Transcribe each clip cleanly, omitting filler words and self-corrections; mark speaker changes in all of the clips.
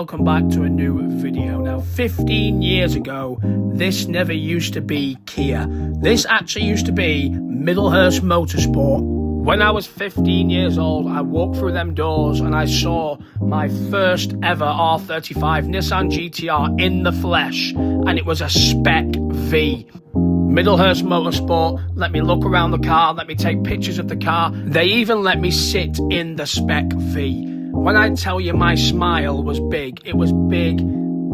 Speaker 1: welcome back to a new video. Now 15 years ago, this never used to be Kia. This actually used to be Middlehurst Motorsport. When I was 15 years old, I walked through them doors and I saw my first ever R35 Nissan GTR in the flesh, and it was a Spec V. Middlehurst Motorsport let me look around the car, let me take pictures of the car. They even let me sit in the Spec V. When I tell you my smile was big, it was big,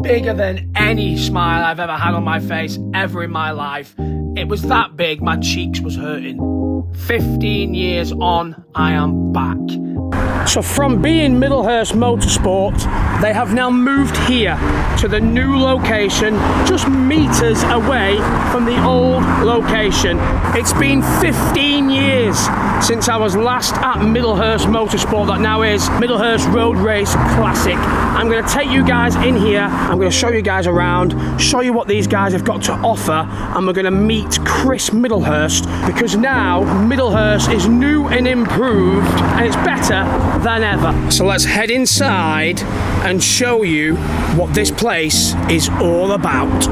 Speaker 1: bigger than any smile I've ever had on my face ever in my life. It was that big, my cheeks was hurting. 15 years on, I am back. So from being Middlehurst Motorsport, they have now moved here to the new location, just meters away from the old location. It's been 15 years since I was last at Middlehurst Motorsport, that now is Middlehurst Road Race Classic. I'm going to take you guys in here, I'm going to show you guys around, show you what these guys have got to offer, and we're going to meet Chris Middlehurst, because now Middlehurst is new and improved, and it's better than ever. So let's head inside and show you what this place is all about.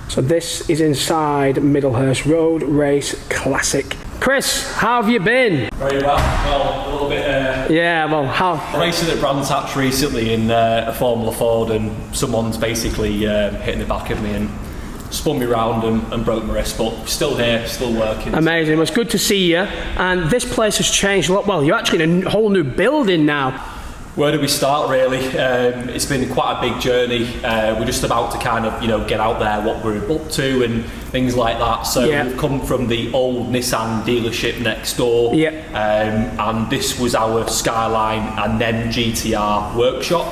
Speaker 1: So this is inside Middlehurst Road Race Classic. Chris, how have you been?
Speaker 2: Very well. Well, a little bit.
Speaker 1: Yeah, well, how?
Speaker 2: Racing at Brands recently in a Formula Ford, and someone's basically hitting the back of me and spun me round and broke my wrist, but still here, still working.
Speaker 1: Amazing. Well, it's good to see you. And this place has changed a lot. Well, you're actually in a whole new building now.
Speaker 2: Where do we start, really? It's been quite a big journey. We're just about to kind of, get out there, what we're up to and things like that. So we've come from the old Nissan dealership next door. And this was our Skyline and then GTR workshop.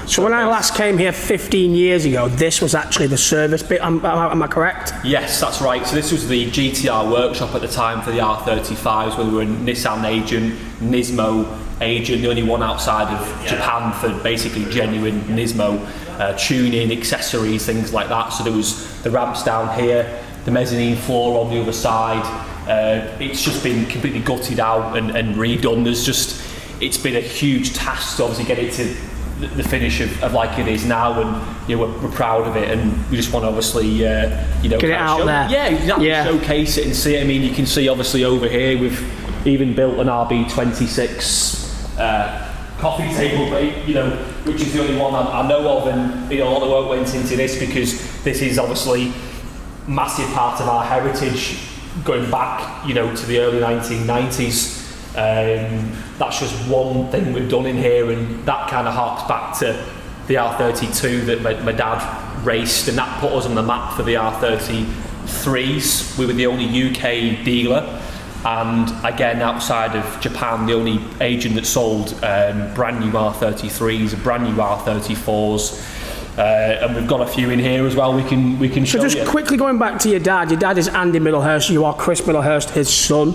Speaker 1: So when I last came here 15 years ago, this was actually the service bit, am I correct?
Speaker 2: Yes, that's right. So this was the GTR workshop at the time for the R35s, where we were a Nissan agent, Nismo agent, the only one outside of Japan for basically genuine Nismo tuning, accessories, things like that. So there was the ramps down here, the mezzanine floor on the other side. It's just been completely gutted out and redone. It's been a huge task to obviously get it to the finish of like it is now, and we're proud of it, and we just want to obviously get it
Speaker 1: out there.
Speaker 2: Yeah, exactly. Showcase it and see it. I mean, you can see obviously over here we've even built an RB26 coffee table, which is the only one I know of, and a lot of work went into this because this is obviously a massive part of our heritage going back to the early 1990s. That's just one thing we've done in here, and that kind of harks back to the R32 that my dad raced, and that put us on the map for the R33s. We were the only UK dealer, and again outside of Japan, the only agent that sold brand new R33s, brand new R34s. And we've got a few in here as well we can show you.
Speaker 1: So just quickly going back to your dad is Andy Middlehurst, you are Chris Middlehurst, his son.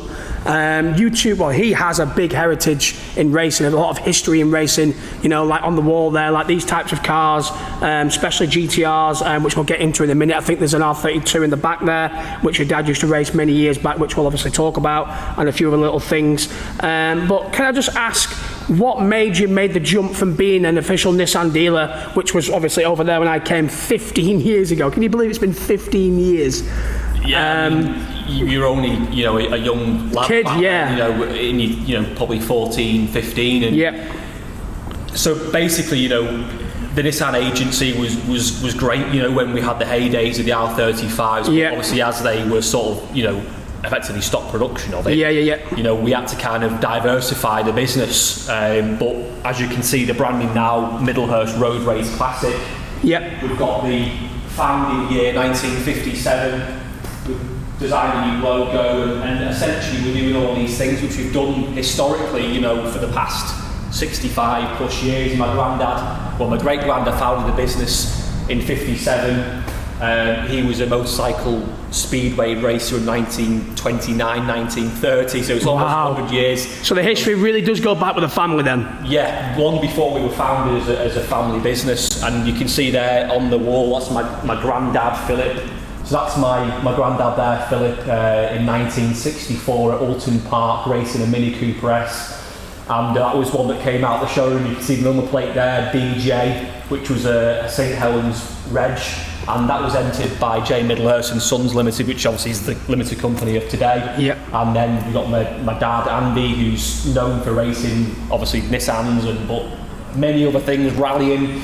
Speaker 1: He has a big heritage in racing, a lot of history in racing, like on the wall there, like these types of cars, especially GTRs, which we'll get into in a minute. I think there's an R32 in the back there, which your dad used to race many years back, which we'll obviously talk about, and a few other little things. But can I just ask, what made you make the jump from being an official Nissan dealer, which was obviously over there when I came 15 years ago? Can you believe it's been 15 years?
Speaker 2: Yeah, you're only, a young lad
Speaker 1: kid,
Speaker 2: in probably 14, 15, and so basically, the Nissan agency was great, when we had the heydays of the R35s, but obviously as they were sort of, effectively stopped production of it. We had to kind of diversify the business, but as you can see, the branding now, Middlehurst Road Race Classic. We've got the founding year 1957. design a new logo, and essentially we're doing all these things which we've done historically, you know, for the past 65 plus years. My great granddad founded the business in 57. He was a motorcycle speedway racer in 1929, 1930, so it's almost 100 years.
Speaker 1: So the history really does go back with the family then?
Speaker 2: Yeah, long before we were founded as a family business, and you can see there on the wall, that's my granddad, Philip. So that's my granddad there, Philip, in 1964 at Alton Park, racing a Mini Cooper S. And that was one that came out of the showroom. You can see the number plate there, DJ, which was a St Helens reg. And that was entered by J Middlehurst and Sons Limited, which obviously is the limited company of today.
Speaker 1: Yep.
Speaker 2: And then we've got my dad, Andy, who's known for racing, obviously Nissans, but many other things, rallying.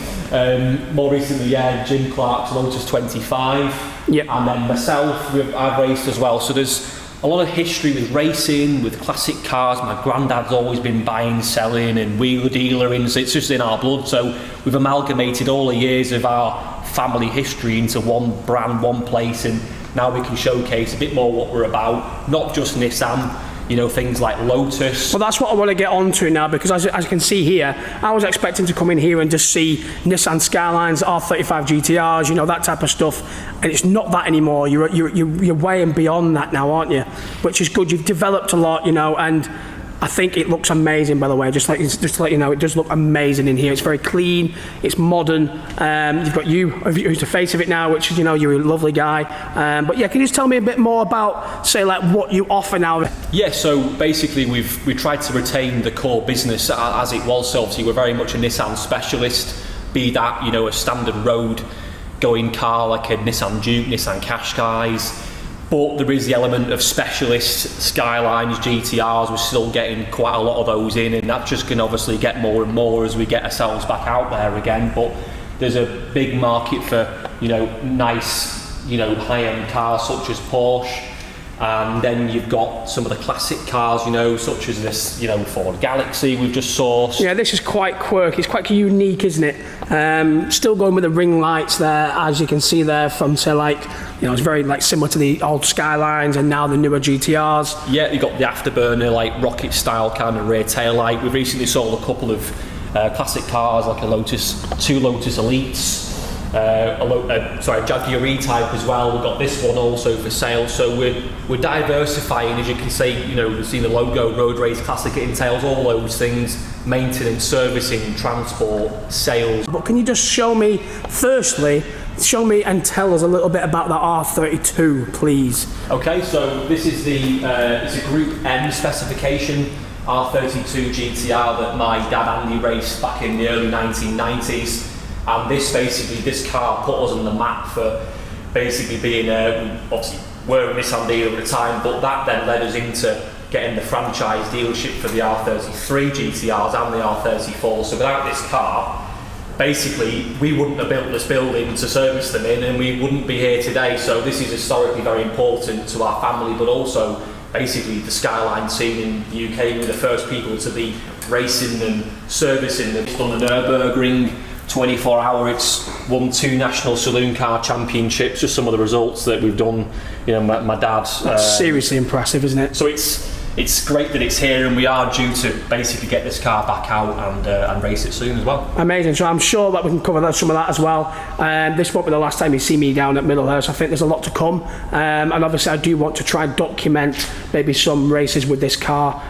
Speaker 2: More recently, Jim Clark's Lotus 25.
Speaker 1: Yep.
Speaker 2: And then myself, I've raced as well. So there's a lot of history with racing, with classic cars. My granddad's always been buying, selling, and wheeler dealing, so it's just in our blood. So we've amalgamated all the years of our family history into one brand, one place, and now we can showcase a bit more what we're about, not just Nissan, you know, things like Lotus.
Speaker 1: Well, that's what I want to get on to now, because as you can see here, I was expecting to come in here and just see Nissan Skylines, R35 GTRs, you know, that type of stuff, and it's not that anymore. You're way and beyond that now, aren't you? Which is good. You've developed a lot, you know, and I think it looks amazing, by the way. Just to let you know, it does look amazing in here. It's very clean, it's modern. You've got you, who's the face of it now, which is, you know, you're a lovely guy. But yeah, can you just tell me a bit more about, say, like what you offer now?
Speaker 2: Yeah, so basically we tried to retain the core business as it was. So obviously we're very much a Nissan specialist, be that, you know, a standard road going car like a Nissan Duke, Nissan Qashqais. But there is the element of specialist Skylines, GTRs. We're still getting quite a lot of those in, and that just can obviously get more and more as we get ourselves back out there again. But there's a big market for, you know, nice, you know, high-end cars such as Porsche. And then you've got some of the classic cars, you know, such as this, you know, Ford Galaxy we've just sourced.
Speaker 1: Yeah, this is quite quirky. It's quite unique, isn't it? Still going with the ring lights there, as you can see there from, say, like, you know, it's very like similar to the old Skylines and now the newer GTRs.
Speaker 2: Yeah, you've got the afterburner, like rocket style kind of rear tail light. We've recently sold a couple of classic cars, like two Lotus Elites. A Jaguar E-Type as well. We've got this one also for sale. So we're diversifying, as you can see. You know, we've seen the logo, road race classic. It entails all those things: maintenance, servicing, transport, sales.
Speaker 1: But can you just show me and tell us a little bit about the R32, please?
Speaker 2: Okay, so this is it's a Group M specification R32 GTR that my dad Andy raced back in the early 1990s. And this car put us on the map for basically being, obviously we're a Nissan dealer at the time, but that then led us into getting the franchise dealership for the R33 GTRs and the R34. So without this car, basically we wouldn't have built this building to service them in, and we wouldn't be here today. So this is historically very important to our family, but also basically the Skyline scene in the UK. We're the first people to be racing and servicing them. It's done the Nürburgring 24-hour, it's won 2 national saloon car championships, just some of the results that we've done. You know, my dad's...
Speaker 1: That's seriously impressive, isn't it?
Speaker 2: So it's great that it's here, and we are due to basically get this car back out and race it soon as well.
Speaker 1: Amazing. So I'm sure that we can cover some of that as well. This won't be the last time you see me down at Middlehurst. I think there's a lot to come, and obviously I do want to try and document maybe some races with this car.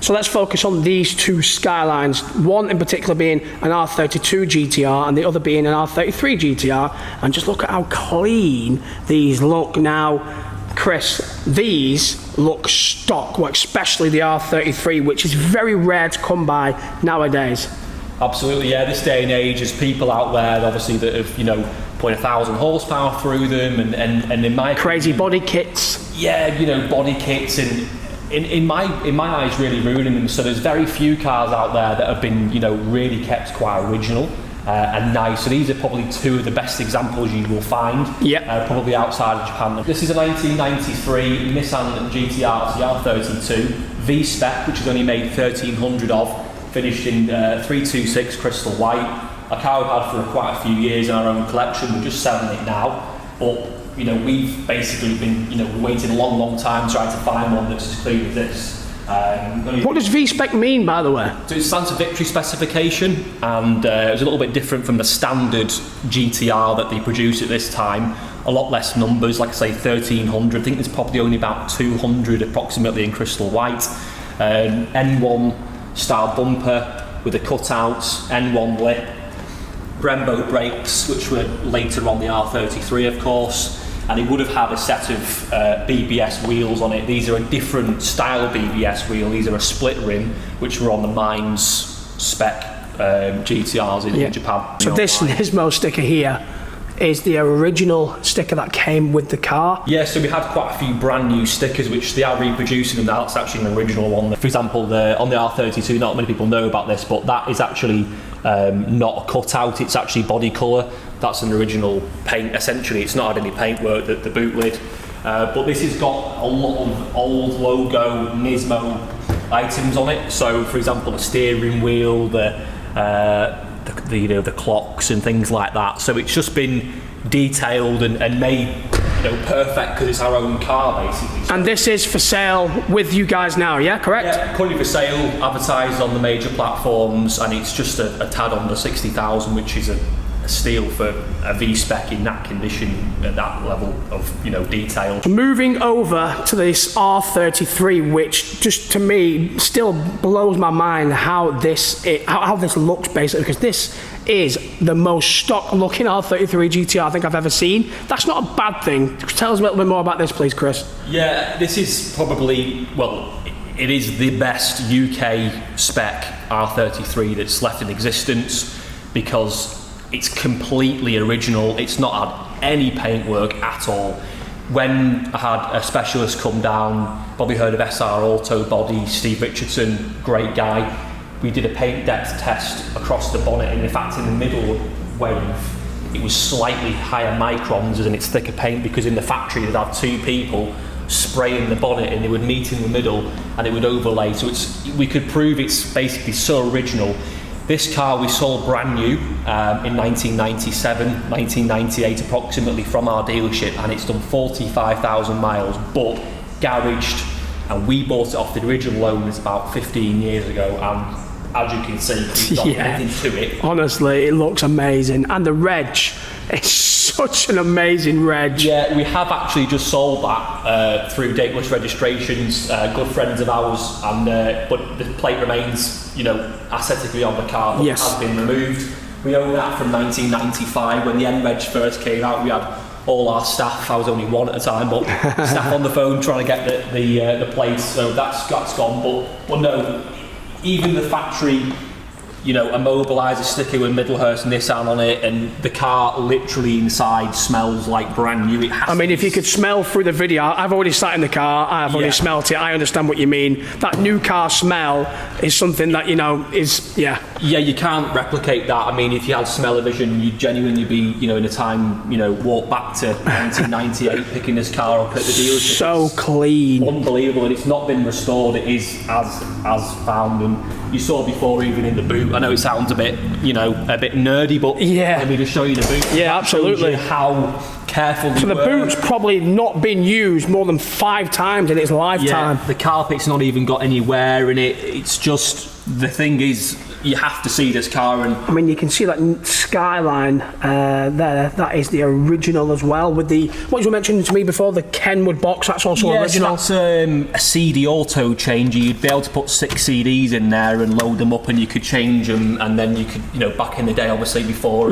Speaker 1: So let's focus on these 2 Skylines, one in particular being an R32 GTR and the other being an R33 GTR, and just look at how clean these look now. Chris, these look stock, well, especially the R33, which is very rare to come by nowadays.
Speaker 2: Absolutely, yeah. This day and age, there's people out there obviously that have, you know, put 1,000 horsepower through them, and in my
Speaker 1: crazy
Speaker 2: opinion,
Speaker 1: body kits.
Speaker 2: Yeah, you know, body kits, and in my eyes really ruining them. So there's very few cars out there that have been, you know, really kept quite original and nice. So these are probably 2 of the best examples you will find.
Speaker 1: Yep.
Speaker 2: Probably outside of Japan. This is a 1993 Nissan GTR R32 V-Spec, which is only made 1,300 of, finished in 326 crystal white. A car we've had for quite a few years in our own collection. We're just selling it now. but you know, we've basically been, you know, waiting a long time trying to find one that's as clean as this.
Speaker 1: What does V-spec mean, by the way?
Speaker 2: So it stands for victory specification, and it was a little bit different from the standard GTR that they produce at this time. A lot less numbers, like I say, 1,300. I think there's probably only about 200 approximately in crystal white. N1 style bumper with a cutout, N1 lip, Brembo brakes, which were later on the R33, of course. And it would have had a set of BBS wheels on it. These are a different style BBS wheel. These are a split rim, which were on the Mines spec GTRs in Japan.
Speaker 1: So this Nismo sticker here is the original sticker that came with the car?
Speaker 2: Yeah, so we had quite a few brand new stickers which they are reproducing them now. That's actually an original one. For example, on the R32, not many people know about this, but that is actually not a cutout, it's actually body colour. That's an original paint, essentially. It's not had any paintwork, the boot lid. But this has got a lot of old logo Nismo items on it. So, for example, the steering wheel, the clocks and things like that. So it's just been detailed and made, you know, perfect because it's our own car basically.
Speaker 1: And this is for sale with you guys now, yeah, correct?
Speaker 2: Yeah, currently for sale, advertised on the major platforms, and it's just a tad under 60,000, which is a steal for a V-spec in that condition at that level of, you know, detail.
Speaker 1: Moving over to this R33, which just to me still blows my mind how this looks basically, because this is the most stock looking R33 GTR I think I've ever seen. That's not a bad thing. Tell us a little bit more about this, please, Chris.
Speaker 2: Yeah, this is probably, well, it is the best UK spec R33 that's left in existence, because it's completely original. It's not had any paintwork at all. When I had a specialist come down, probably heard of SR Auto Body, Steve Richardson, great guy. We did a paint depth test across the bonnet, and in fact in the middle wave, it was slightly higher microns than its thicker paint, because in the factory they'd have two people spraying the bonnet and they would meet in the middle and it would overlay. So we could prove it's basically so original. This car we sold brand new in 1997, 1998 approximately from our dealership, and it's done 45,000 miles, but garaged, and we bought it off the original owners about 15 years ago, and as you can see, we've got anything to it.
Speaker 1: Honestly, it looks amazing, and the reg, it's such an amazing reg.
Speaker 2: Yeah, we have actually just sold that through dateless registrations, good friends of ours, and but the plate remains, you know, aesthetically on the car, but it has been removed. We own that from 1995 when the N-Reg first came out. We had all our staff, I was only one at a time, but staff on the phone trying to get the plates, so that's gone. But no, even the factory, you know, immobiliser sticker with Middlehurst Nissan on it, and the car literally inside smells like brand new.
Speaker 1: I mean, if you could smell through the video, I've already sat in the car, I've already smelt it, I understand what you mean. That new car smell is something that, you know, is, Yeah,
Speaker 2: you can't replicate that. I mean, if you had smell-o-vision, you'd genuinely be, you know, in a time, you know, walk back to 1998 picking this car up at the dealership.
Speaker 1: So clean.
Speaker 2: Unbelievable, and it's not been restored, it is as found, and you saw before even in the boot. I know it sounds a bit, you know, a bit nerdy, but let me just show you the boot.
Speaker 1: Yeah, absolutely.
Speaker 2: How careful
Speaker 1: So the boot's probably not been used more than 5 times in its lifetime.
Speaker 2: Yeah, the carpet's not even got any wear in it. It's just, the thing is, you have to see this car. And
Speaker 1: I mean, you can see that skyline there. That is the original as well, with the, what you were mentioning to me before, the Kenwood box. That's also original.
Speaker 2: That's a CD auto changer. You'd be able to put 6 CDs in there and load them up, and you could change them, and then you could, you know, back in the day, obviously before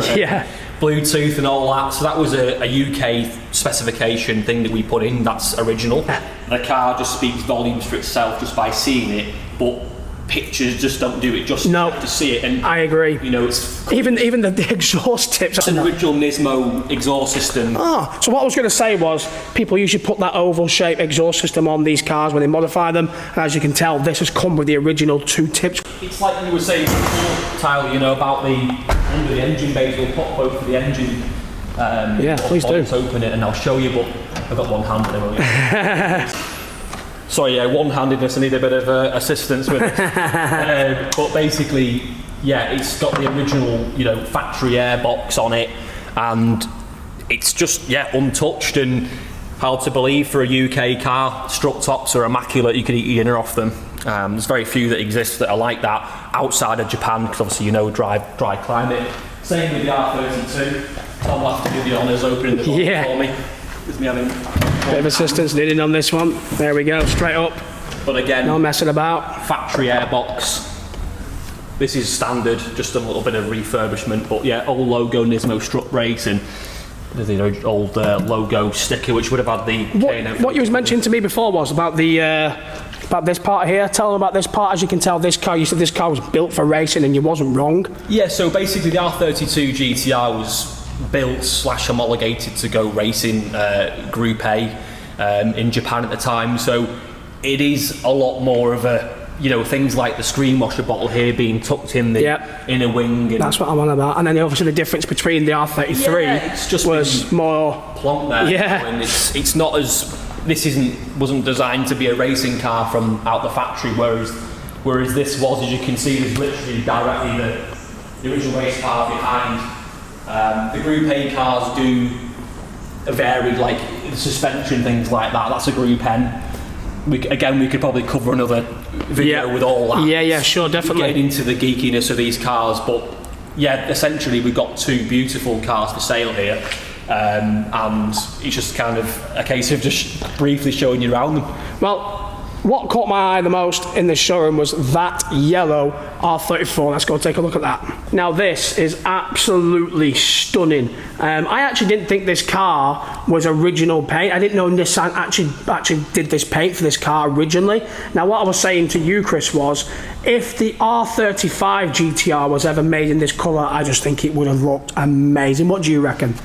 Speaker 2: Bluetooth and all that. So that was a UK specification thing that we put in. That's original. The car just speaks volumes for itself just by seeing it, but pictures just don't do it. Just have to see it. And
Speaker 1: I agree.
Speaker 2: You know, it's
Speaker 1: even the exhaust tips.
Speaker 2: It's an original Nismo exhaust system.
Speaker 1: So what I was going to say was, people usually put that oval shape exhaust system on these cars when they modify them. And as you can tell, this has come with the original 2 tips.
Speaker 2: It's like you were saying before, Tyler, you know, about under the engine bays. We'll pop both for the engine.
Speaker 1: Please do.
Speaker 2: Let's open it and I'll show you, but I've got one hand there. Sorry, one-handedness, I need a bit of assistance with it. But basically, it's got the original, you know, factory airbox on it, and it's just, yeah, untouched, and hard to believe for a UK car. Strut tops are immaculate, you could eat your dinner off them. There's very few that exist that are like that outside of Japan, because obviously dry climate. Same with the R32. Tom will have to do the honours opening the box for me. With me having
Speaker 1: bit of assistance needed on this one. There we go, straight up.
Speaker 2: But again,
Speaker 1: no messing about.
Speaker 2: Factory airbox. This is standard, just a little bit of refurbishment, but yeah, old logo Nismo strut brace, and the old logo sticker, which would have had the...
Speaker 1: What you was mentioning to me before was about the about this part here. Tell them about this part. As you can tell, this car, you said this car was built for racing, and you wasn't wrong.
Speaker 2: Yeah, so basically the R32 GTR was built / homologated to go racing Group A in Japan at the time, so it is a lot more of a, things like the screen washer bottle here being tucked in the inner wing. And
Speaker 1: that's what I'm on about. And then obviously the difference between the R33
Speaker 2: it's just
Speaker 1: was more
Speaker 2: plonk there.
Speaker 1: Yeah.
Speaker 2: And it's not as, wasn't designed to be a racing car from out the factory, whereas this was, as you can see, there's literally directly the original race car behind. The Group A cars do vary, like the suspension, things like that. That's a Group N. We could probably cover another video with all that.
Speaker 1: Yeah, sure, definitely.
Speaker 2: Get into the geekiness of these cars, but yeah, essentially we've got two beautiful cars for sale here, and it's just kind of a case of just briefly showing you around them.
Speaker 1: Well, what caught my eye the most in this showroom was that yellow R34. Let's go take a look at that. Now this is absolutely stunning. I actually didn't think this car was original paint. I didn't know Nissan actually did this paint for this car originally. Now what I was saying to you, Chris, was if the R35 GTR was ever made in this colour, I just think it would have looked amazing. What do you reckon?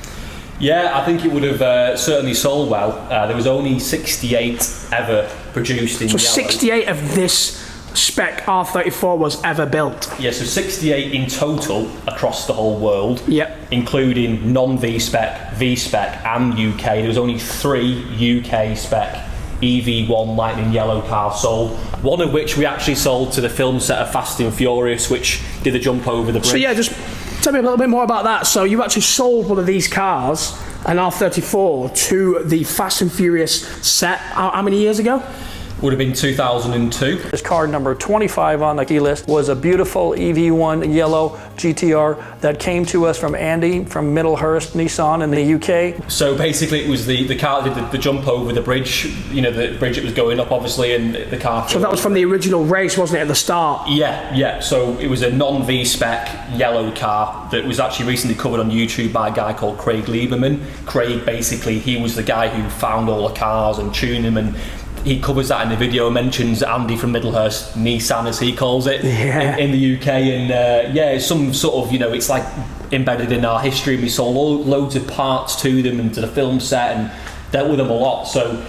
Speaker 2: Yeah, I think it would have certainly sold well. There was only 68 ever produced in yellow.
Speaker 1: So 68 of this spec R34 was ever built?
Speaker 2: Yeah, so 68 in total across the whole world.
Speaker 1: Yep.
Speaker 2: Including non-V-spec, V-spec and UK. There was only 3 UK spec EV1 Lightning Yellow cars sold, one of which we actually sold to the film set of Fast and Furious, which did the jump over the bridge.
Speaker 1: So yeah, just tell me a little bit more about that. So you actually sold one of these cars, an R34, to the Fast and Furious set how many years ago?
Speaker 2: Would have been 2002.
Speaker 3: This car number 25 on the key list was a beautiful EV1 yellow GTR that came to us from Andy from Middlehurst Nissan in the UK.
Speaker 2: So basically it was the car that did the jump over the bridge, the bridge it was going up obviously, and the car...
Speaker 1: So that was from the original race, wasn't it, at the start?
Speaker 2: Yeah. So it was a non-V-spec yellow car that was actually recently covered on YouTube by a guy called Craig Lieberman. Craig, basically, he was the guy who found all the cars and tuned them, and he covers that in the video, mentions Andy from Middlehurst Nissan, as he calls it, in the UK, and it's some sort of, it's like embedded in our history. We sold loads of parts to them and to the film set and dealt with them a lot. So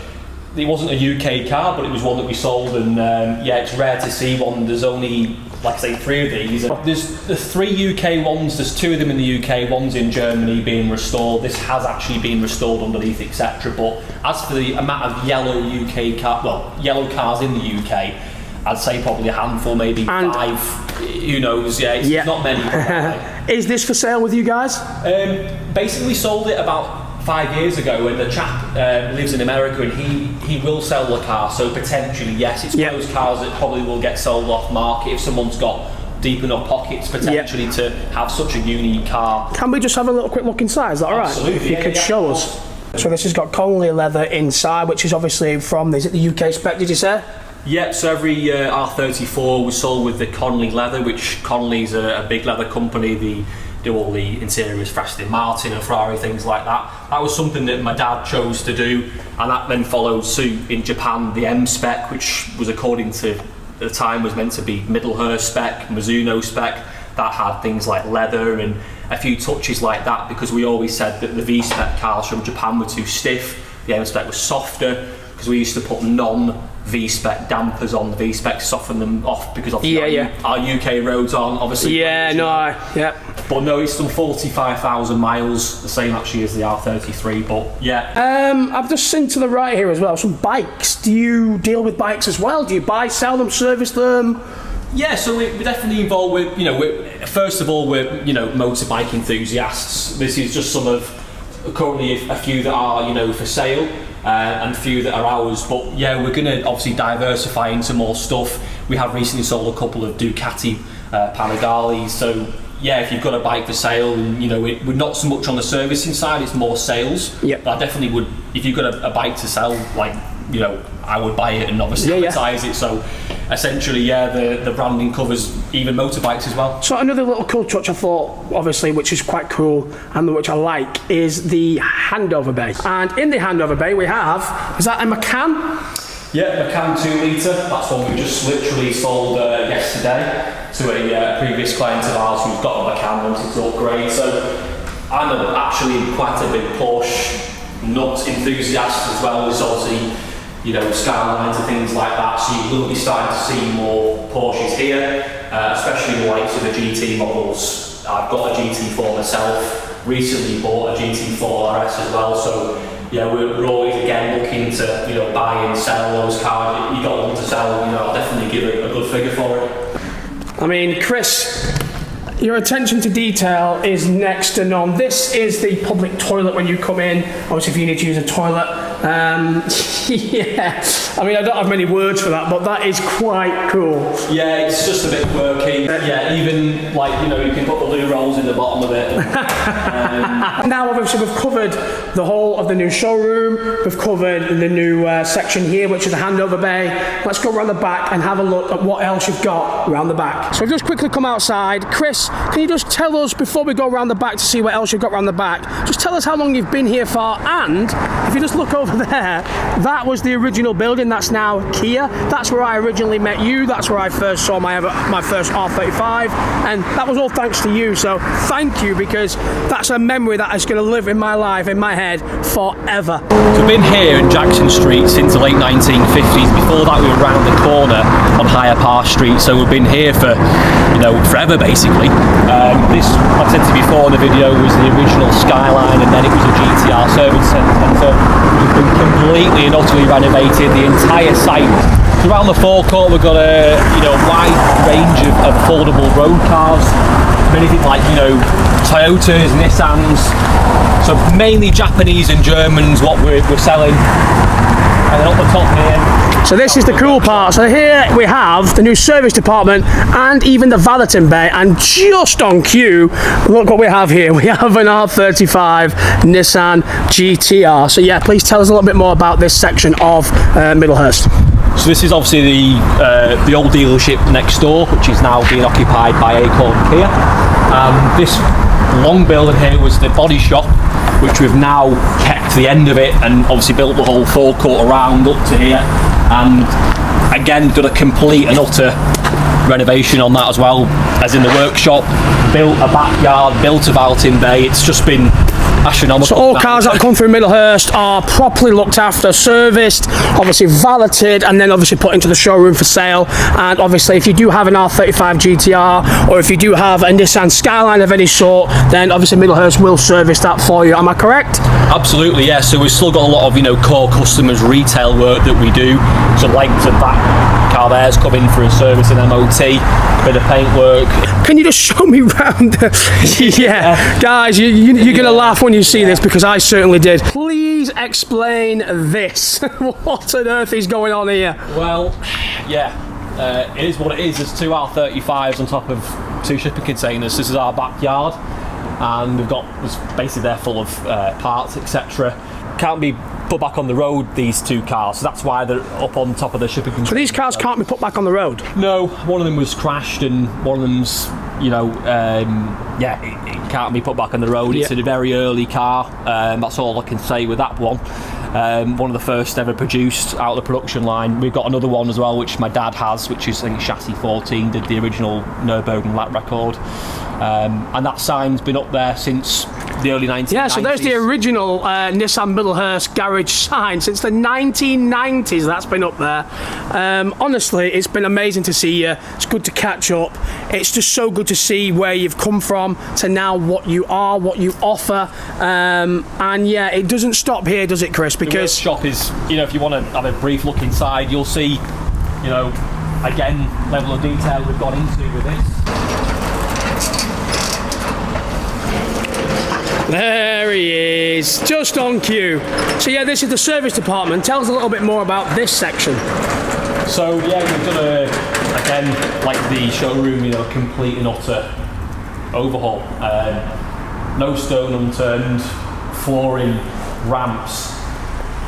Speaker 2: it wasn't a UK car, but it was one that we sold, and it's rare to see one. There's only, like I say, 3 of these. There's the 3 UK ones, there's 2 of them in the UK, one's in Germany being restored. This has actually been restored underneath, etc. But as for the amount of yellow yellow cars in the UK, I'd say probably a handful, maybe 5. Who knows? It's not many.
Speaker 1: Is this for sale with you guys?
Speaker 2: Basically sold it about 5 years ago, and the chap lives in America, and he will sell the car, so potentially yes, it's one of those cars that probably will get sold off market if someone's got deep enough pockets potentially to have such a unique car.
Speaker 1: Can we just have a little quick look inside? Is that alright?
Speaker 2: Absolutely.
Speaker 1: If you could show us. So this has got Connolly leather inside, which is obviously from, is it the UK spec, did you say?
Speaker 2: Yep, so every R34 was sold with the Connolly leather, which Connolly's a big leather company. They do all the interiors for Aston Martin and Ferrari, things like that. That was something that my dad chose to do, and that then followed suit in Japan. The M spec, which was according to at the time was meant to be Middlehurst spec, Mizuno spec, that had things like leather and a few touches like that, because we always said that the V spec cars from Japan were too stiff. The M spec was softer, because we used to put non-V-spec dampers on the V-spec to soften them off, because obviously our UK roads aren't obviously... But no, it's done 45,000 miles, the same actually as the R33, but
Speaker 1: I've just seen to the right here as well, some bikes. Do you deal with bikes as well? Do you buy, sell them, service them?
Speaker 2: Yeah, so we're definitely involved with, first of all, we're, motorbike enthusiasts. This is just some of currently a few that are, you know, for sale, and a few that are ours. But yeah, we're going to obviously diversify into more stuff. We have recently sold a couple of Ducati Panigales, so yeah, if you've got a bike for sale, and you know, we're not so much on the servicing side, it's more sales.
Speaker 1: Yep.
Speaker 2: But I definitely would, if you've got a bike to sell, like, you know, I would buy it and obviously advertise it. So essentially, yeah, the branding covers even motorbikes as well.
Speaker 1: So another little cool touch I thought, obviously, which is quite cool and which I like, is the handover bay. And in the handover bay we have, is that a Macan?
Speaker 2: Yeah, Macan 2 litre. That's one we just literally sold yesterday to a previous client of ours who's got a Macan, wanted to upgrade. So I'm actually quite a big Porsche nut enthusiast as well as obviously, you know, Skylines and things like that. So you will be starting to see more Porsches here, especially the likes of the GT models. I've got a GT4 myself, recently bought a GT4 RS as well. So yeah, we're always again looking to, you know, buy and sell those cars. If you got one to sell, you know, I'll definitely give a good figure for it.
Speaker 1: I mean, Chris, your attention to detail is next to none. This is the public toilet when you come in. Obviously, if you need to use a toilet. Yeah, I mean, I don't have many words for that, but that is quite cool.
Speaker 2: Yeah, it's just a bit quirky. Yeah, even like, you know, you can put the loo rolls in the bottom of it.
Speaker 1: Now, obviously, we've covered the whole of the new showroom. We've covered the new section here, which is the handover bay. Let's go around the back and have a look at what else you've got around the back. So we've just quickly come outside. Chris, can you just tell us, before we go around the back to see what else you've got around the back, just tell us how long you've been here for, and if you just look over there, that was the original building. That's now Kia. That's where I originally met you. That's where I first saw my first R35, and that was all thanks to you. So thank you, because that's a memory that is going to live in my life, in my head, forever.
Speaker 2: So we've been here in Jackson Street since the late 1950s. Before that, we were round the corner on Higher Park Street. So we've been here for, you know, forever basically. This, I said to you before in the video, was the original Skyline, and then it was a GTR service centre. We've been completely and utterly renovated the entire site. So around the forecourt, we've got a, you know, wide range of affordable road cars. Anything like, you know, Toyotas, Nissans. So mainly Japanese and Germans, what we're selling. And then up the top here.
Speaker 1: So this is the cool part. So here we have the new service department and even the valeting bay, and just on cue, look what we have here. We have an R35 Nissan GTR. So yeah, please tell us a little bit more about this section of Middlehurst.
Speaker 2: So this is obviously the old dealership next door, which is now being occupied by Acorn Kia. This long building here was the body shop, which we've now kept the end of it and obviously built the whole forecourt around up to here, and again done a complete and utter renovation on that as well, as in the workshop, built a backyard, built a valeting bay. It's just been astronomical.
Speaker 1: So all cars that come through Middlehurst are properly looked after, serviced, obviously valeted, and then obviously put into the showroom for sale. And obviously if you do have an R35 GTR, or if you do have a Nissan Skyline of any sort, then obviously Middlehurst will service that for you. Am I correct?
Speaker 2: Absolutely, yeah. So we've still got a lot of, you know, core customers retail work that we do. So like that car there's come in for a service and MOT, bit of paint work.
Speaker 1: Can you just show me round? Yeah, guys, you're gonna laugh when you see this, because I certainly did. Please explain this. What on earth is going on here?
Speaker 2: Well, yeah, it is what it is. There's two R35s on top of two shipping containers. This is our backyard, and we've got this basically they're full of parts, etc. Can't be put back on the road, these two cars, so that's why they're up on top of the shipping container.
Speaker 1: So these cars can't be put back on the road?
Speaker 2: No, one of them was crashed, and one of them's, you know, yeah, it can't be put back on the road. It's a very early car, that's all I can say with that one. One of the first ever produced out of the production line. We've got another one as well, which my dad has, which is, I think, Chassis 14, did the original Nürburgring lap record. And that sign's been up there since the early 1990s.
Speaker 1: Yeah, so there's the original Nissan Middlehurst garage sign. Since the 1990s, that's been up there. Honestly, it's been amazing to see you. It's good to catch up. It's just so good to see where you've come from to now what you are, what you offer. And yeah, it doesn't stop here, does it, Chris? Because
Speaker 2: the workshop is, you know, if you want to have a brief look inside, you'll see, you know, again, level of detail we've gone into with this.
Speaker 1: There he is, just on cue. So yeah, this is the service department. Tell us a little bit more about this section.
Speaker 2: So yeah, we've done again, like the showroom, you know, complete and utter overhaul. No stone unturned, flooring, ramps,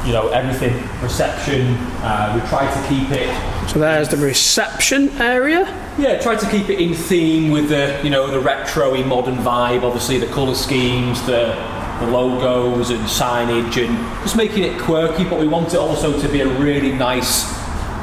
Speaker 2: you know, everything. Reception, we tried to keep it.
Speaker 1: So there's the reception area.
Speaker 2: Yeah, try to keep it in theme with the, you know, the retro-y modern vibe. Obviously, the colour schemes, the logos and signage, and just making it quirky. But we want it also to be a really nice,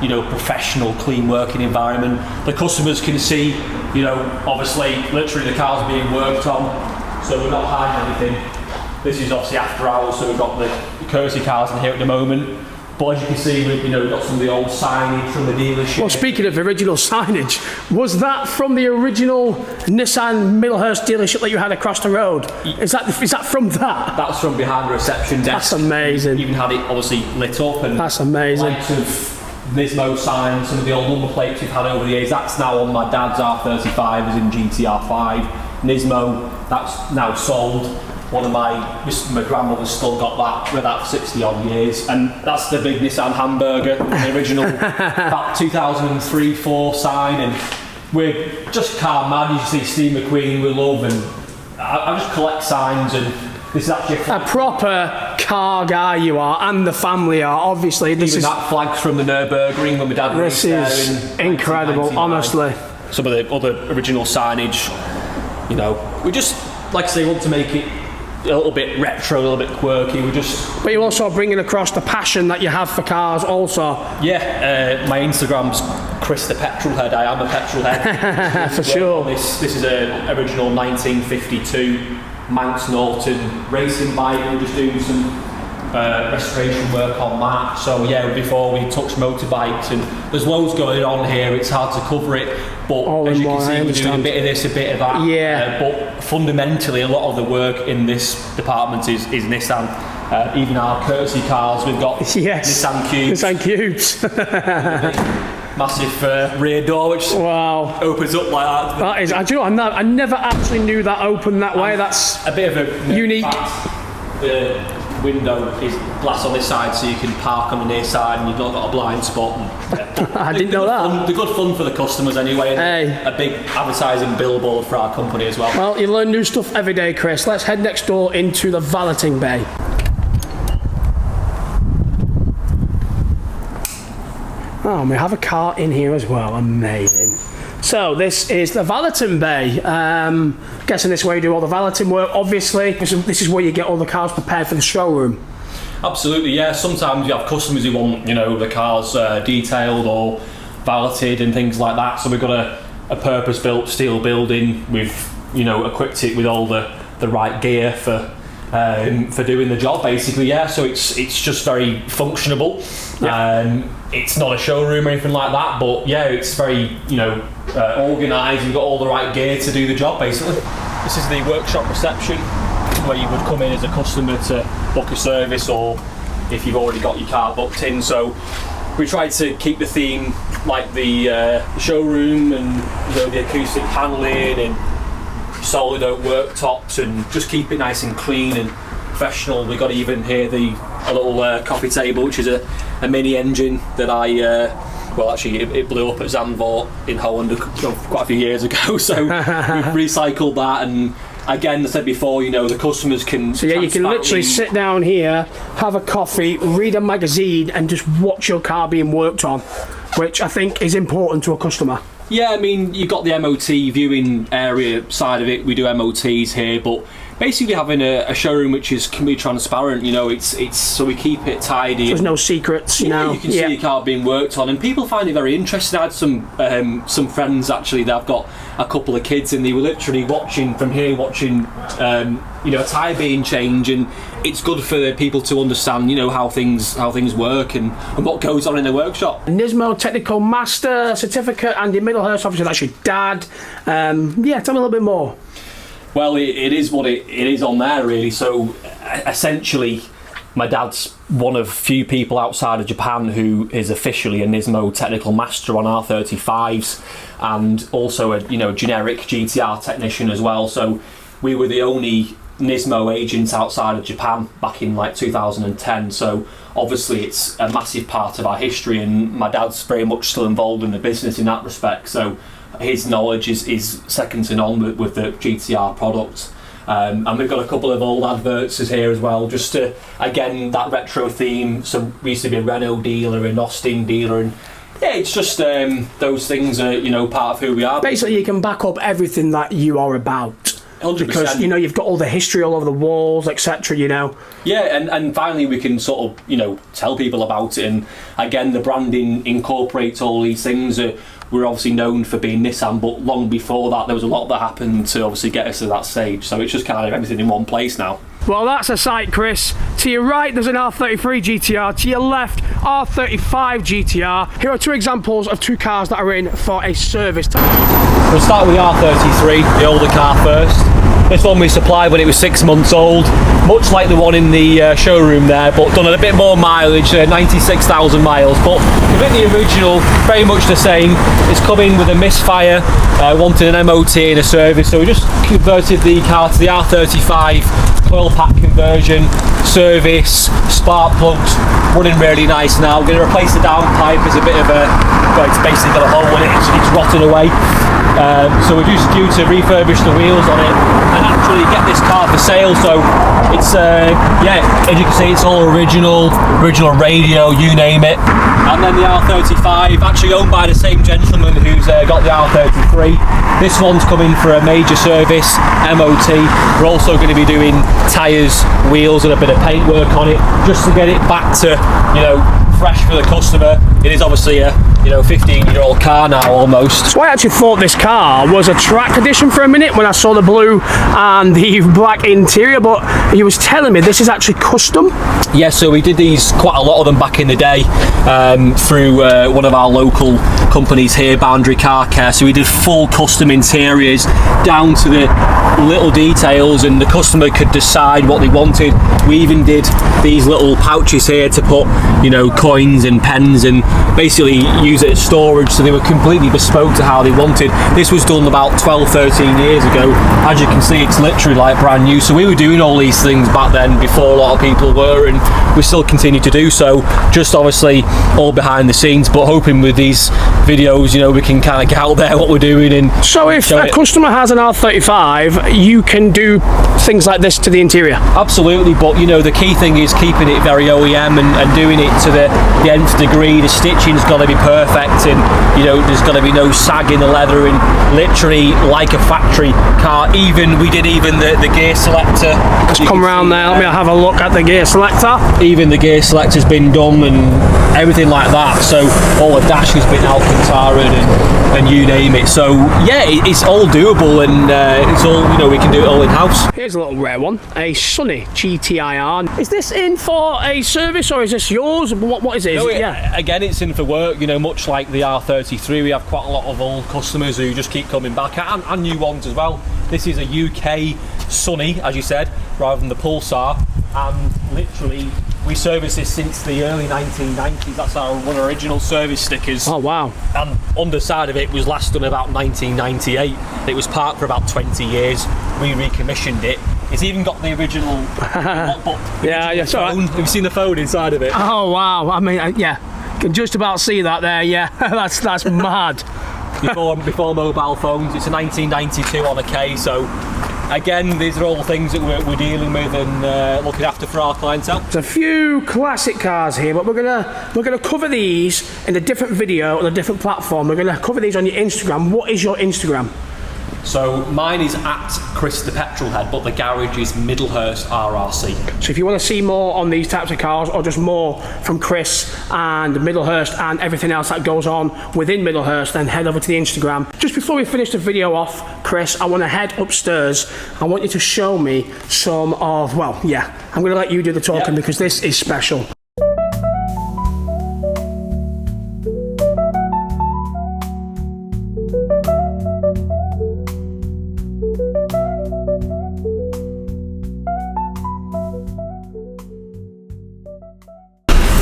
Speaker 2: you know, professional, clean working environment. The customers can see, you know, obviously, literally the car's being worked on, so we're not hiding anything. This is obviously after hours, so we've got the courtesy cars in here at the moment. But as you can see, we've got some of the old signage from the dealership.
Speaker 1: Well, speaking of original signage, was that from the original Nissan Middlehurst dealership that you had across the road? Is that from that?
Speaker 2: That's from behind the reception desk.
Speaker 1: That's amazing.
Speaker 2: Even had it obviously lit up, and
Speaker 1: that's amazing.
Speaker 2: Likes of Nismo signs, some of the old number plates we've had over the years. That's now on my dad's R35, as in GTR 5. Nismo, that's now sold. One of my grandmother's still got that with that for 60 odd years, and that's the big Nissan hamburger, the original that 2003-4 sign, and we're just car mad. You see Steve McQueen we love, and I just collect signs, and this is actually
Speaker 1: a proper car guy you are, and the family are, obviously.
Speaker 2: Even that flag's from the Nürburgring when my dad
Speaker 1: raced there. This is incredible, honestly.
Speaker 2: Some of the other original signage, you know, we just, like I say, want to make it a little bit retro, a little bit quirky.
Speaker 1: But you're also bringing across the passion that you have for cars also.
Speaker 2: Yeah, my Instagram's Chris the Petrol Head. I am a petrol head.
Speaker 1: For sure.
Speaker 2: This is an original 1952 Manx Norton racing bike. We're just doing some restoration work on that. So yeah, before we touch motorbikes, and there's loads going on here. It's hard to cover it, but as you can see, we're doing a bit of this, a bit of that.
Speaker 1: Yeah.
Speaker 2: But fundamentally, a lot of the work in this department is Nissan. Even our courtesy cars, we've got Nissan Cubes.
Speaker 1: Nissan Cubes.
Speaker 2: Massive rear door, which opens up like that.
Speaker 1: That is, do you know, I never actually knew that opened that way. That's
Speaker 2: a bit of a
Speaker 1: unique.
Speaker 2: The window is glass on this side, so you can park on the near side, and you've not got a blind spot. And,
Speaker 1: I didn't know that.
Speaker 2: They're good fun for the customers anyway. And a big advertising billboard for our company as well.
Speaker 1: Well, you learn new stuff every day, Chris. Let's head next door into the valeting bay. Oh, we have a car in here as well. Amazing. So this is the valeting bay. Guessing this is where you do all the valeting work. Obviously, this is where you get all the cars prepared for the showroom.
Speaker 2: Absolutely, yeah. Sometimes you have customers who want, you know, the cars detailed or valeted and things like that. So we've got a purpose-built steel building. We've, you know, equipped it with all the right gear for doing the job, basically. Yeah. So it's just very functionable. Yeah. It's not a showroom or anything like that, but yeah, it's very, you know, organised. You've got all the right gear to do the job, basically. This is the workshop reception, where you would come in as a customer to book a service, or if you've already got your car booked in. So we tried to keep the theme like the showroom, and you know, the acoustic panelling and solid oak worktops, and just keep it nice and clean and professional. We got even here a little coffee table, which is a mini engine that well, actually, it blew up at Zandvoort in Holland quite a few years ago. So we've recycled that, and again, as I said before, you know, the customers can. So
Speaker 1: yeah, you can literally sit down here, have a coffee, read a magazine, and just watch your car being worked on, which I think is important to a customer.
Speaker 2: Yeah, I mean, you've got the MOT viewing area side of it. We do MOTs here, but basically having a showroom which can be transparent, you know, it's so we keep it tidy.
Speaker 1: There's no secrets, you know.
Speaker 2: You can see your car being worked on, and people find it very interesting. I had some friends actually that have got a couple of kids, and they were literally watching from here, you know, a tyre being changed, and it's good for people to understand, you know, how things work and what goes on in the workshop.
Speaker 1: Nismo Technical Master Certificate, Andy Middlehurst, obviously that's your dad. Yeah, tell me a little bit more.
Speaker 2: Well, it is what it is on there, really. So essentially, my dad's one of few people outside of Japan who is officially a Nismo Technical Master on R35s, and also a generic GTR technician as well. So we were the only Nismo agent outside of Japan back in like 2010, so obviously it's a massive part of our history, and my dad's very much still involved in the business in that respect, so his knowledge is second to none with the GTR product. And we've got a couple of old adverts here as well, just to, again, that retro theme. So we used to be a Renault dealer, an Austin dealer, and yeah, it's just those things are, you know, part of who we are.
Speaker 1: Basically, you can back up everything that you are about.
Speaker 2: 100%.
Speaker 1: Because, you know, you've got all the history all over the walls, etc., you know.
Speaker 2: Yeah, and finally we can sort of, you know, tell people about it. And again, the branding incorporates all these things. We're obviously known for being Nissan, but long before that, there was a lot that happened to obviously get us to that stage. So it's just kind of everything in one place now.
Speaker 1: Well, that's a sight, Chris. To your right, there's an R33 GTR. To your left, R35 GTR. Here are two examples of two cars that are in for a service.
Speaker 2: We'll start with the R33, the older car first. This one we supplied when it was 6 months old, much like the one in the showroom there, but done a bit more mileage, 96,000 miles. But completely original, very much the same. It's coming with a misfire, wanted an MOT and a service, so we just converted the car to the R35 oil pack conversion, service, spark plugs, running really nice now. We're going to replace the downpipe as a bit of a, well, it's basically got a hole in it, it's rotting away. So we're just due to refurbish the wheels on it and actually get this car for sale. So it's, yeah, as you can see, it's all original radio, you name it. And then the R35, actually owned by the same gentleman who's got the R33. This one's coming for a major service, MOT. We're also going to be doing tyres, wheels and a bit of paint work on it, just to get it back to, you know, fresh for the customer. It is obviously a, you know, 15-year-old car now almost.
Speaker 1: So I actually thought this car was a track edition for a minute when I saw the blue and the black interior, but he was telling me this is actually custom.
Speaker 2: Yeah, so we did these, quite a lot of them back in the day, through one of our local companies here, Boundary Car Care. So we did full custom interiors down to the little details, and the customer could decide what they wanted. We even did these little pouches here to put, you know, coins and pens, and basically use it as storage, so they were completely bespoke to how they wanted. This was done about 12-13 years ago. As you can see, it's literally like brand new. So we were doing all these things back then before a lot of people were, and we still continue to do so, just obviously all behind the scenes, but hoping with these videos, you know, we can kind of get out there what we're doing. And
Speaker 1: so if a customer has an R35, you can do things like this to the interior?
Speaker 2: Absolutely, but you know, the key thing is keeping it very OEM and doing it to the nth degree. The stitching's got to be perfect, and you know, there's got to be no sag in the leather, and literally like a factory car. Even we did the gear selector.
Speaker 1: Let's come round there, let me have a look at the gear selector.
Speaker 2: Even the gear selector's been done and everything like that, so all the dash has been Alcantara and you name it. So yeah, it's all doable, and it's all, you know, we can do it all in house.
Speaker 1: Here's a little rare one, a Sunny GTR. Is this in for a service or is this yours? What is it?
Speaker 2: No, yeah, again, it's in for work, you know, much like the R33. We have quite a lot of old customers who just keep coming back, and new ones as well. This is a UK Sunny, as you said, rather than the Pulsar, and literally we serviced this since the early 1990s. That's our one original service stickers.
Speaker 1: Oh wow.
Speaker 2: And underside of it was last done about 1998. It was parked for about 20 years. We recommissioned it. It's even got the original
Speaker 1: yeah,
Speaker 2: phone. Have you seen the phone inside of it?
Speaker 1: Oh wow, I mean, yeah, can just about see that there, yeah. that's mad.
Speaker 2: Before mobile phones. It's a 1992 on a K, so again, these are all things that we're dealing with and looking after for our clientele.
Speaker 1: There's a few classic cars here, but we're gonna cover these in a different video on a different platform. We're gonna cover these on your Instagram. What is your Instagram?
Speaker 2: So mine is at Chris the Petrolhead, but the garage is Middlehurst RRC.
Speaker 1: So if you want to see more on these types of cars, or just more from Chris and Middlehurst and everything else that goes on within Middlehurst, then head over to the Instagram. Just before we finish the video off, Chris, I want to head upstairs. I want you to show me some of, well, yeah, I'm going to let you do the talking because this is special.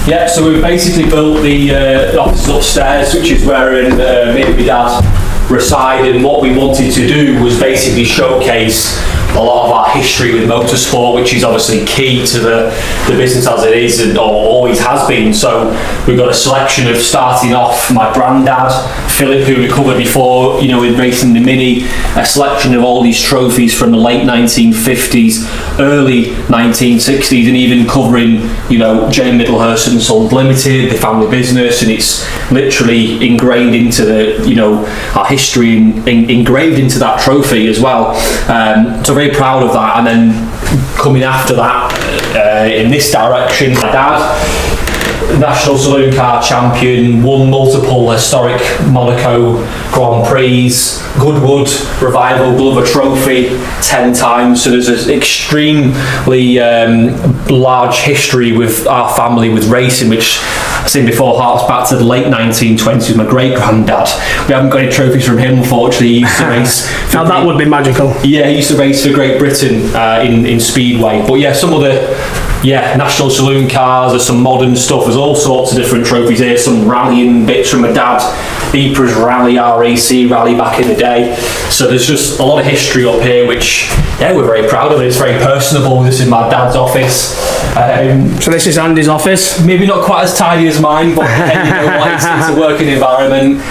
Speaker 2: Yeah, so we've basically built the offices upstairs, which is where me and my dad reside, and what we wanted to do was basically showcase a lot of our history with motorsport, which is obviously key to the business as it is and always has been. So we've got a selection of, starting off, my granddad Philip, who we covered before, you know, in racing the Mini, a selection of all these trophies from the late 1950s, early 1960s, and even covering, you know, J Middlehurst and Sons Limited, the family business, and it's literally ingrained into the, you know, our history and engraved into that trophy as well. So very proud of that. And then coming after that, in this direction, my dad, National Saloon Car Champion, won multiple historic Monaco Grand Prix, Goodwood Revival Glover Trophy 10 times. So there's an extremely large history with our family with racing, which I've seen before harks back to the late 1920s with my great granddad. We haven't got any trophies from him, unfortunately. He used to race.
Speaker 1: Now that would be magical.
Speaker 2: Yeah, he used to race for Great Britain in Speedway. But yeah, some of the National Saloon cars, there's some modern stuff, there's all sorts of different trophies here, some rallying bits from my dad, Ypres Rally, RAC Rally back in the day. So there's just a lot of history up here, which, yeah, we're very proud of it. It's very personable. This is my dad's office.
Speaker 1: So this is Andy's office?
Speaker 2: Maybe not quite as tidy as mine, but you know what, it's a working environment.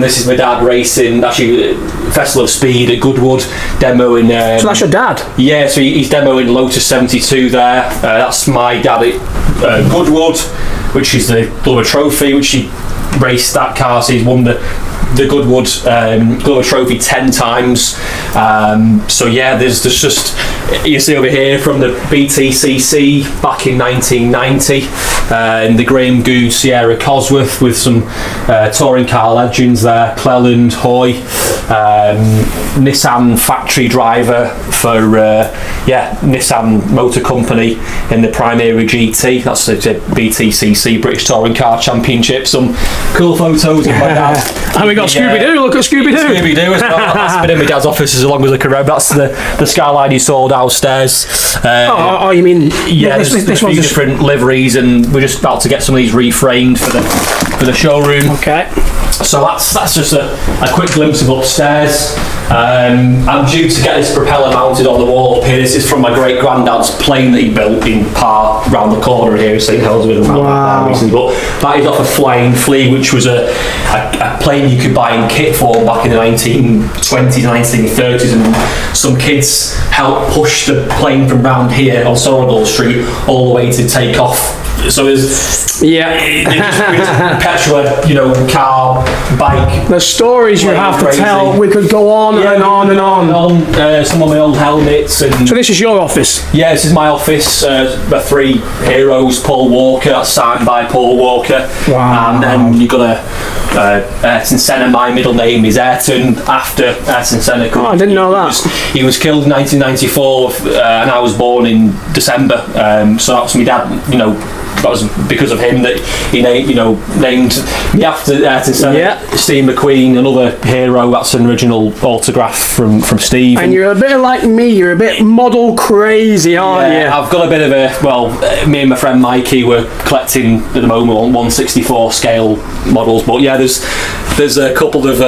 Speaker 2: This is my dad racing, actually, Festival of Speed at Goodwood, demoing.
Speaker 1: So that's your dad?
Speaker 2: Yeah, so he's demoing Lotus 72 there. That's my dad at Goodwood, which is the Glover Trophy, which he raced that car, so he's won the Goodwood Glover Trophy 10 times. So yeah, there's just, you see over here from the BTCC back in 1990, and the Graham Goode Sierra Cosworth with some touring car legends there, Cleland, Hoy, Nissan factory driver for Nissan Motor Company in the Primera GT. That's the BTCC British Touring Car Championship. Some cool photos of my dad.
Speaker 1: And we got Scooby-Doo, look at Scooby-Doo.
Speaker 2: Scooby-Doo as well. That's been in my dad's office as long as I can remember. That's the Skyline you saw downstairs.
Speaker 1: You mean...
Speaker 2: Yeah, there's a few different liveries, and we're just about to get some of these reframed for the showroom.
Speaker 1: Okay.
Speaker 2: So that's just a quick glimpse of upstairs. I'm due to get this propeller mounted on the wall up here. This is from my great granddad's plane that he built in Par round the corner here in St Helens with him.
Speaker 1: Wow.
Speaker 2: But that is off a Flying Flea, which was a plane you could buy in kit form back in the 1920s, 1930s, and some kids helped push the plane from round here on Sorrel Street all the way to take off. So it's petrol, you know, car, bike.
Speaker 1: The stories you have to tell, we could go on and on and on.
Speaker 2: Some of my old helmets. And
Speaker 1: so this is your office?
Speaker 2: Yeah, this is my office. My three heroes, Paul Walker, that's signed by Paul Walker.
Speaker 1: Wow.
Speaker 2: And then you've got Ayrton Senna. My middle name is Ayrton, after Ayrton Senna.
Speaker 1: Oh, I didn't know that.
Speaker 2: He was killed in 1994, and I was born in December. So that was my dad, you know. That was because of him that he named me after Ayrton Senna.
Speaker 1: Yeah.
Speaker 2: Steve McQueen, another hero. That's an original autograph from Steve.
Speaker 1: And you're a bit like me. You're a bit model crazy, aren't you?
Speaker 2: I've got a bit of me and my friend Mikey were collecting at the moment on 1/64 scale models. But yeah, there's a couple of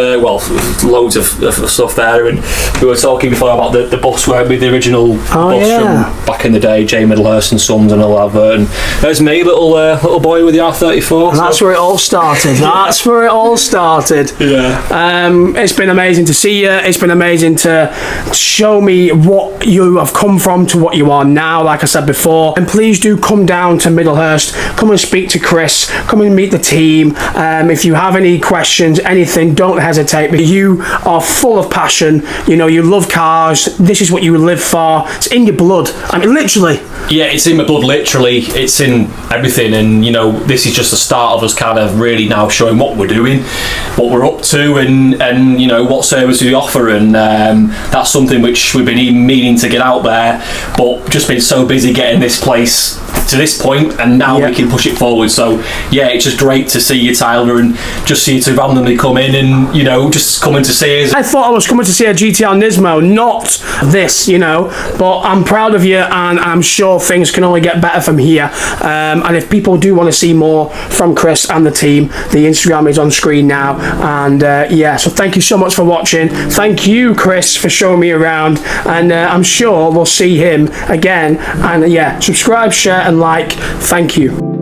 Speaker 2: loads of stuff there, and we were talking before about the bus work with the original bus from back in the day, J Middlehurst and Sons and all that. And there's me, little boy with the R34.
Speaker 1: And that's where it all started. That's where it all started.
Speaker 2: Yeah.
Speaker 1: It's been amazing to see you. It's been amazing to show me what you have come from to what you are now, like I said before. And please do come down to Middlehurst. Come and speak to Chris. Come and meet the team. If you have any questions, anything, don't hesitate, because you are full of passion. You know, you love cars. This is what you live for. It's in your blood. I mean, literally.
Speaker 2: Yeah, it's in my blood, literally. It's in everything, and you know, this is just the start of us kind of really now showing what we're doing, what we're up to, and you know, what service we offer, and that's something which we've been meaning to get out there, but just been so busy getting this place to this point, and now we can push it forward. So yeah, it's just great to see you, Tyler, and just see you to randomly come in and, you know, just coming to see us.
Speaker 1: I thought I was coming to see a GTR Nismo, not this, you know, but I'm proud of you, and I'm sure things can only get better from here. And if people do want to see more from Chris and the team, the Instagram is on screen now. And yeah, so thank you so much for watching. Thank you, Chris, for showing me around, and I'm sure we'll see him again. And yeah, subscribe, share and like. Thank you.